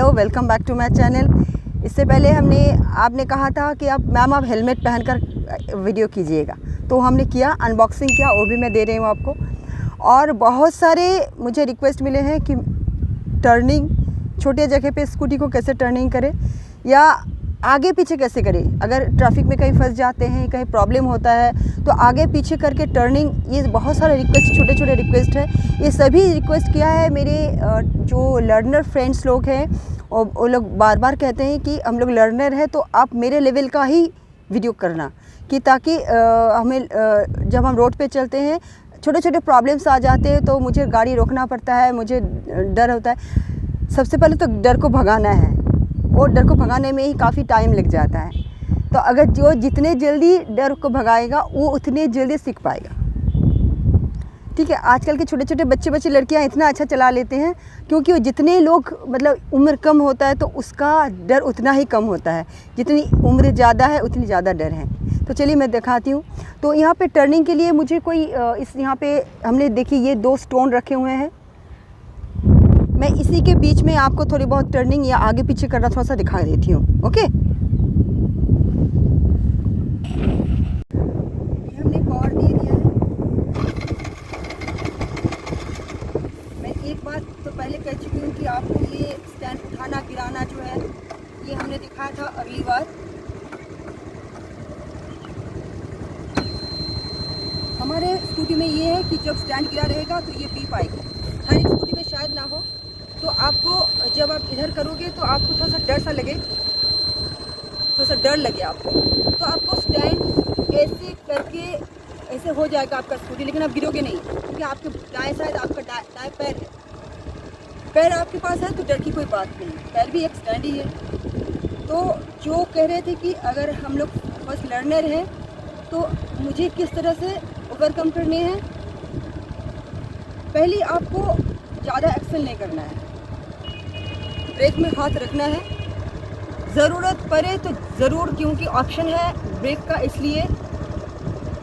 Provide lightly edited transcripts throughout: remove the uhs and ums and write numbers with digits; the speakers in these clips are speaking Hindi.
Hello, welcome back to my channel. इससे पहले आपने कहा था कि मैम आप हेलमेट पहनकर वीडियो कीजिएगा, तो हमने किया, अनबॉक्सिंग किया, वो भी मैं दे रही हूँ आपको। और बहुत सारे मुझे रिक्वेस्ट मिले हैं कि टर्निंग छोटे जगह पे स्कूटी को कैसे टर्निंग करें या आगे पीछे कैसे करें। अगर ट्रैफिक में कहीं फंस जाते हैं, कहीं प्रॉब्लम होता है तो आगे पीछे करके टर्निंग, ये बहुत सारे रिक्वेस्ट, छोटे छोटे रिक्वेस्ट है। ये सभी रिक्वेस्ट किया है मेरे जो लर्नर फ्रेंड्स लोग हैं, और वो लोग बार बार कहते हैं कि हम लोग लर्नर हैं तो आप मेरे लेवल का ही वीडियो करना, कि ताकि हमें जब हम रोड पे चलते हैं छोटे छोटे प्रॉब्लम्स आ जाते हैं तो मुझे गाड़ी रोकना पड़ता है, मुझे डर होता है। सबसे पहले तो डर को भगाना है, और डर को भगाने में ही काफ़ी टाइम लग जाता है। तो अगर जो जितने जल्दी डर को भगाएगा वो उतने जल्दी सीख पाएगा। ठीक है, आजकल के छोटे छोटे बच्चे लड़कियां इतना अच्छा चला लेते हैं, क्योंकि वो जितने लोग मतलब उम्र कम होता है तो उसका डर उतना ही कम होता है, जितनी उम्र ज़्यादा है उतनी ज़्यादा डर है। तो चलिए मैं दिखाती हूँ। तो यहाँ पे टर्निंग के लिए मुझे कोई यहाँ पे हमने देखिए ये 2 स्टोन रखे हुए हैं। मैं इसी के बीच में आपको थोड़ी बहुत टर्निंग या आगे पीछे करना थोड़ा सा दिखा देती हूँ। ओके, हमने पावर दे दिया है। मैं एक बात तो पहले कह चुकी हूँ कि आपको ये स्टैंड उठाना गिराना जो है ये हमने दिखाया था अगली बार। हमारे स्कूटी में ये है कि जब स्टैंड गिरा रहेगा तो ये बीप आएगी। हर एक स्कूटी में शायद ना हो, तो आपको जब आप इधर करोगे तो आपको थोड़ा सा डर सा लगे, थोड़ा सा डर लगे आपको, तो आपको स्टैंड ऐसे करके ऐसे हो जाएगा आपका स्कूटी, लेकिन आप गिरोगे नहीं, क्योंकि आपके दाएं साइड आपका दाएं पैर है, पैर आपके पास है तो डर की कोई बात नहीं, पैर भी एक स्टैंड ही है। तो जो कह रहे थे कि अगर हम लोग फर्स्ट लर्नर हैं तो मुझे किस तरह से ओवरकम करने हैं। पहले आपको ज़्यादा एक्सेल नहीं करना है, ब्रेक में हाथ रखना है, ज़रूरत पड़े तो ज़रूर, क्योंकि ऑप्शन है ब्रेक का, इसलिए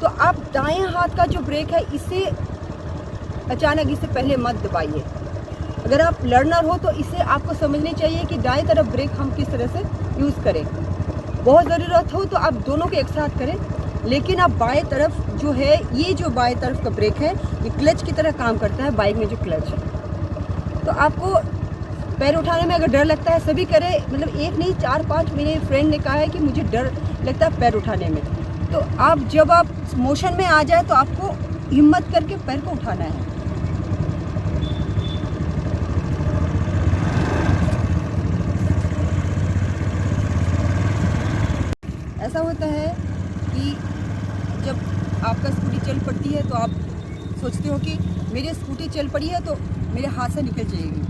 तो आप दाएं हाथ का जो ब्रेक है इसे अचानक इससे पहले मत दबाइए। अगर आप लर्नर हो तो इसे आपको समझनी चाहिए कि दाएं तरफ ब्रेक हम किस तरह से यूज़ करें। बहुत ज़रूरत हो तो आप दोनों के एक साथ करें, लेकिन आप बाएं तरफ जो है, ये जो बाएं तरफ का ब्रेक है ये क्लच की तरह काम करता है, बाइक में जो क्लच है। तो आपको पैर उठाने में अगर डर लगता है, सभी करे, मतलब एक नहीं 4-5 मेरे फ्रेंड ने कहा है कि मुझे डर लगता है पैर उठाने में, तो आप जब आप मोशन में आ जाए तो आपको हिम्मत करके पैर को उठाना है। ऐसा होता है कि जब आपका स्कूटी चल पड़ती है तो आप सोचते हो कि मेरी स्कूटी चल पड़ी है तो मेरे हाथ से निकल जाएगी,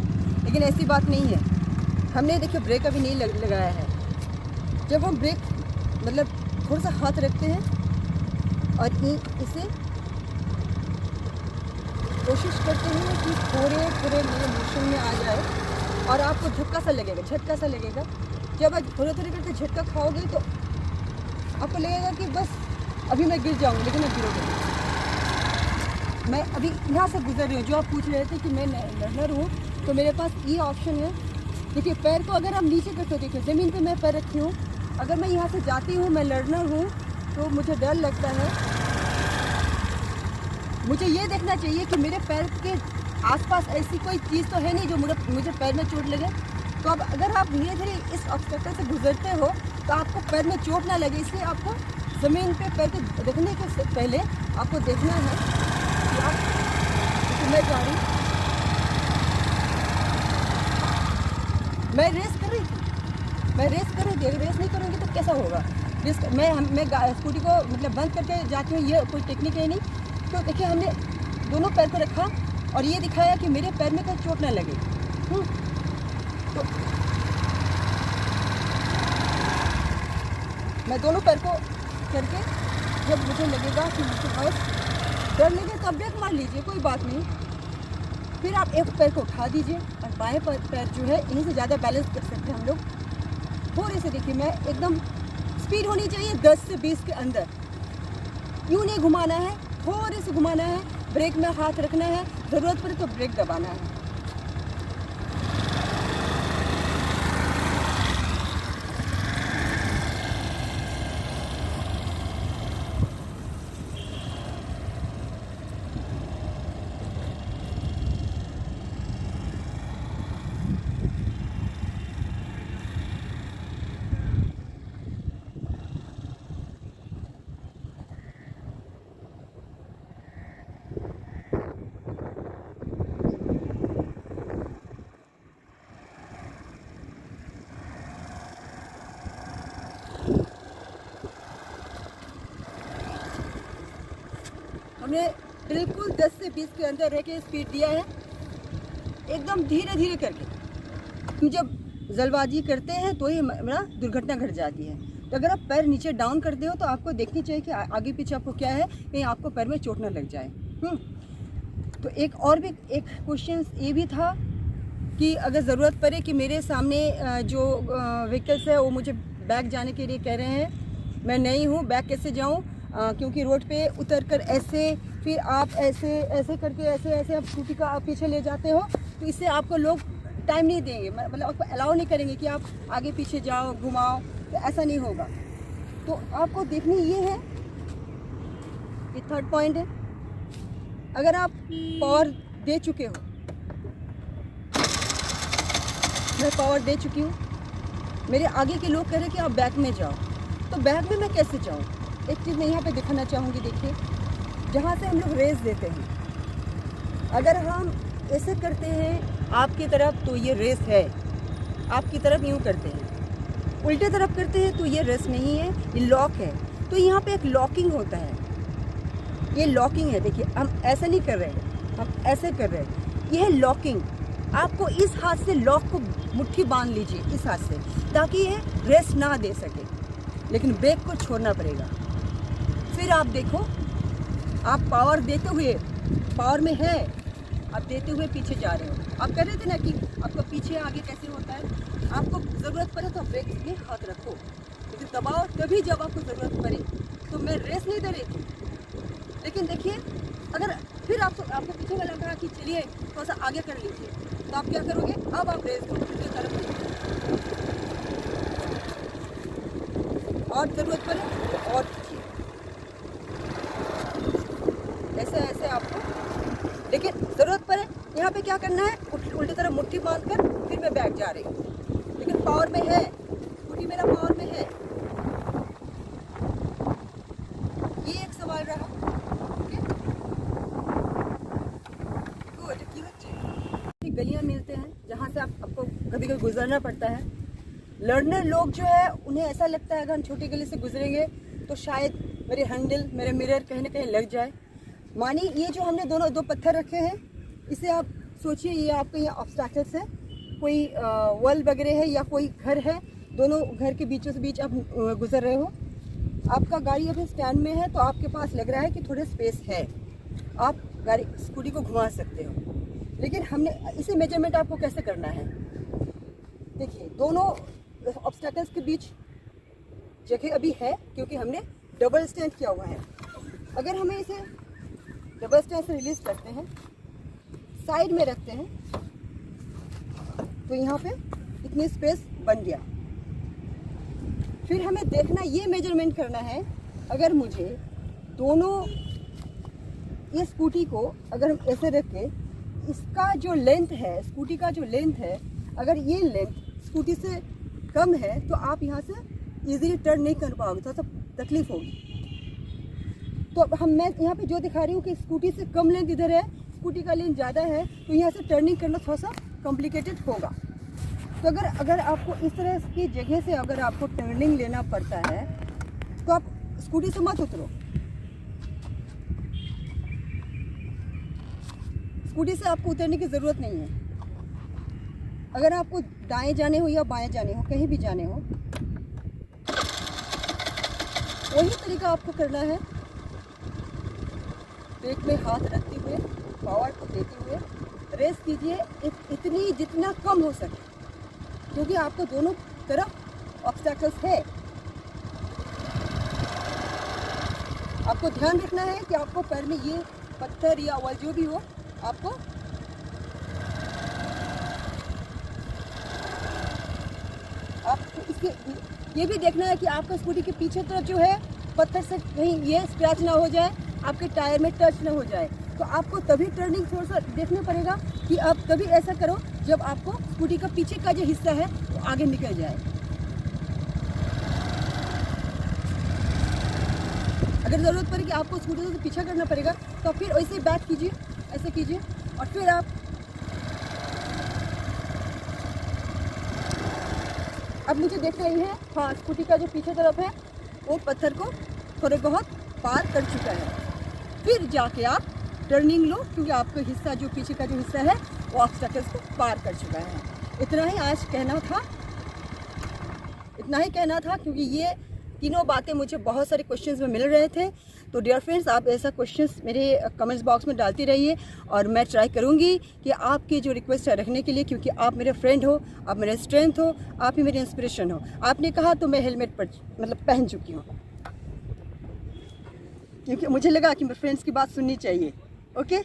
लेकिन ऐसी बात नहीं है। हमने देखिए ब्रेक अभी नहीं लगाया है। जब हम ब्रेक मतलब थोड़ा सा हाथ रखते हैं और इसे कोशिश करते हैं कि थोड़े थोड़े मेरे मोशन में आ जाए, और आपको झटका सा लगेगा। जब आप थोड़े थोड़े करके झटका खाओगे तो आपको लगेगा कि बस अभी मैं गिर जाऊँगी, लेकिन मैं गिरोगे नहीं। मैं अभी यहाँ से गुजर रही हूँ। जो आप पूछ रहे थे कि मैं लर्नर हूँ, तो मेरे पास ये ऑप्शन है। देखिए पैर को अगर आप नीचे करते हो, देखिए ज़मीन पे मैं पैर रखी हूँ, अगर मैं यहाँ से जाती हूँ, मैं लर्नर हूँ, तो मुझे डर लगता है। मुझे ये देखना चाहिए कि मेरे पैर के आसपास ऐसी कोई चीज़ तो है नहीं जो मुझे पैर में चोट लगे। तो अब अगर आप धीरे धीरे इस ऑब्स्टेकल से गुजरते हो तो आपको पैर में चोट ना लगे, इसलिए आपको ज़मीन पे पैर को रखने के पहले आपको देखना है कि आप, मैं जा रही, मैं रेस कर रही थी, अगर रेस नहीं करूँगी तो कैसा होगा। मैं स्कूटी को मतलब बंद करके जाती हूँ, ये कोई टेक्निक है नहीं। तो देखिए हमने दोनों पैर को रखा और ये दिखाया कि मेरे पैर में कोई चोट ना लगे। तो मैं दोनों पैर को करके, जब मुझे लगेगा कि मुझे बहुत डर लगे तब ब्रेक मार लीजिए, कोई बात नहीं। फिर आप एक पैर को उठा दीजिए और बाएं पैर जो है इन्हीं से ज़्यादा बैलेंस कर सकते हैं हम लोग। थोड़े से देखिए, मैं एकदम स्पीड होनी चाहिए 10 से 20 के अंदर, यूँ नहीं घुमाना है, थोड़े से घुमाना है, ब्रेक में हाथ रखना है, ज़रूरत पड़े तो ब्रेक दबाना है। हमने बिल्कुल 10 से 20 के अंदर रह के स्पीड दिया है, एकदम धीरे धीरे करके। हम जब जल्दबाजी करते हैं तो ही हमारा दुर्घटना घट जाती है। तो अगर आप पैर नीचे डाउन करते हो तो आपको देखनी चाहिए कि आगे पीछे आपको क्या है, कहीं आपको पैर में चोट ना लग जाए। तो एक और भी एक क्वेश्चन ये भी था कि अगर ज़रूरत पड़े कि मेरे सामने जो व्हीकल्स है वो मुझे बैक जाने के लिए कह रहे हैं, मैं नहीं हूँ, बैक कैसे जाऊँ, क्योंकि रोड पे उतर कर ऐसे, फिर आप ऐसे ऐसे करके ऐसे ऐसे आप स्कूटी का आप पीछे ले जाते हो, तो इससे आपको लोग टाइम नहीं देंगे, मतलब आपको अलाउ नहीं करेंगे कि आप आगे पीछे जाओ, घुमाओ, तो ऐसा नहीं होगा। तो आपको देखनी ये है, ये थर्ड पॉइंट है, अगर आप पावर दे चुके हो, मैं पावर दे चुकी हूँ, मेरे आगे के लोग कह रहे हैं कि आप बैक में जाओ, तो बैक में मैं कैसे जाऊँ? एक चीज़ मैं यहाँ पे दिखाना चाहूँगी। देखिए, जहाँ से हम लोग रेस देते हैं, अगर हम ऐसे करते हैं आपकी तरफ तो ये रेस है, आपकी तरफ यूँ करते हैं, उल्टे तरफ करते हैं तो ये रेस नहीं है, ये लॉक है। तो यहाँ पे एक लॉकिंग होता है, ये लॉकिंग है। देखिए, हम ऐसे नहीं कर रहे हैं, हम ऐसे कर रहे हैं, ये है लॉकिंग। आपको इस हाथ से लॉक को मुट्ठी बांध लीजिए, इस हाथ से, ताकि ये रेस्ट ना दे सके, लेकिन ब्रेक को छोड़ना पड़ेगा। फिर आप देखो, आप पावर देते हुए, पावर में है, आप देते हुए पीछे जा रहे हो। आप कह रहे थे ना कि आपका पीछे आगे कैसे होता है, आपको ज़रूरत पड़े तो ब्रेक में हाथ रखो, लेकिन दबाओ तभी जब आपको ज़रूरत पड़े। तो मैं रेस नहीं दे रही थी, लेकिन देखिए, अगर फिर आपको पीछे वाला कहा कि चलिए थोड़ा सा आगे कर लीजिए, तो आप क्या करोगे? अब आप रेस दो दूसरी तरफ, और ज़रूरत पड़े तो और कीजिए, ऐसे ऐसे आपको। लेकिन ज़रूरत पड़े यहाँ पे क्या करना है, उल्टी तरफ मुट्ठी बांध कर फिर मैं बैठ जा रही हूँ, लेकिन पावर में है, स्कूटी मेरा पावर में है। ये एक सवाल रहा। गलियाँ मिलते हैं जहाँ से आपको कभी कभी गुजरना पड़ता है। लर्नर लोग जो है, उन्हें ऐसा लगता है अगर हम छोटी गली से गुजरेंगे तो शायद मेरे हैंडल, मेरे मिरर कहीं ना कहीं लग जाए। मानिए ये जो हमने दो पत्थर रखे हैं, इसे आप सोचिए ये आपके यहाँ ऑब्स्टैकल्स है, कोई वॉल वगैरह है या कोई घर है, दोनों घर के बीचों से बीच आप गुजर रहे हो। आपका गाड़ी अभी स्टैंड में है तो आपके पास लग रहा है कि थोड़े स्पेस है, आप गाड़ी स्कूटी को घुमा सकते हो। लेकिन हमने इसे मेजरमेंट आपको कैसे करना है, देखिए, दोनों ऑब्स्टैकल्स के बीच जगह अभी है क्योंकि हमने डबल स्टैंड किया हुआ है। अगर हमें इसे डबल स्टैंड से रिलीज करते हैं, साइड में रखते हैं, तो यहाँ पे इतनी स्पेस बन गया। फिर हमें देखना, ये मेजरमेंट करना है, अगर मुझे दोनों ये स्कूटी को अगर हम ऐसे रख के, इसका जो लेंथ है, स्कूटी का जो लेंथ है, अगर ये लेंथ स्कूटी से कम है तो आप यहाँ से इजीली टर्न नहीं कर पाओगे, थोड़ा सा तकलीफ होगी। तो मैं यहाँ पे जो दिखा रही हूँ कि स्कूटी से कम लेंथ इधर है, स्कूटी का लेंथ ज़्यादा है, तो यहाँ से टर्निंग करना थोड़ा सा कॉम्प्लिकेटेड होगा। तो अगर आपको इस तरह की जगह से अगर आपको टर्निंग लेना पड़ता है तो आप स्कूटी से मत उतरो, स्कूटी से आपको उतरने की ज़रूरत नहीं है। अगर आपको दाएं जाने हो या बाएं जाने हो, कहीं भी जाने हो, वही तरीका आपको करना है। ब्रेक में हाथ रखते हुए, पावर को देते हुए रेस कीजिए, इतनी जितना कम हो सके, क्योंकि आपको दोनों तरफ ऑब्स्टैकल्स है। आपको ध्यान रखना है कि आपको पैर में ये पत्थर या वॉल जो भी हो, आपको इसके ये भी देखना है कि आपका स्कूटी के पीछे तरफ जो है पत्थर से कहीं ये स्क्रैच ना हो जाए, आपके टायर में टच ना हो जाए। तो आपको तभी टर्निंग थोड़ा सा देखना पड़ेगा कि आप तभी ऐसा करो जब आपको स्कूटी का पीछे का जो हिस्सा है वो आगे निकल जाए। अगर ज़रूरत पड़े कि आपको स्कूटी से पीछा करना पड़ेगा तो फिर ऐसे बैक कीजिए, ऐसे कीजिए, और फिर आप अब मुझे देखना ही है, हाँ, स्कूटी का जो पीछे तरफ है वो पत्थर को थोड़े बहुत पार कर चुका है। फिर जाके आप टर्निंग लो, क्योंकि आपका हिस्सा जो पीछे का जो हिस्सा है वो ऑब्स्टैकल्स को पार कर चुका है। इतना ही आज कहना था, इतना ही कहना था, क्योंकि ये तीनों बातें मुझे बहुत सारे क्वेश्चंस में मिल रहे थे। तो डियर फ्रेंड्स, आप ऐसा क्वेश्चंस मेरे कमेंट्स बॉक्स में डालती रहिए और मैं ट्राई करूँगी कि आपकी जो रिक्वेस्ट है रखने के लिए, क्योंकि आप मेरे फ्रेंड हो, आप मेरे स्ट्रेंथ हो, आप ही मेरी इंस्पिरेशन हो। आपने कहा तो मैं हेलमेट पर मतलब पहन चुकी हूँ, क्योंकि मुझे लगा कि मेरे फ्रेंड्स की बात सुननी चाहिए। ओके।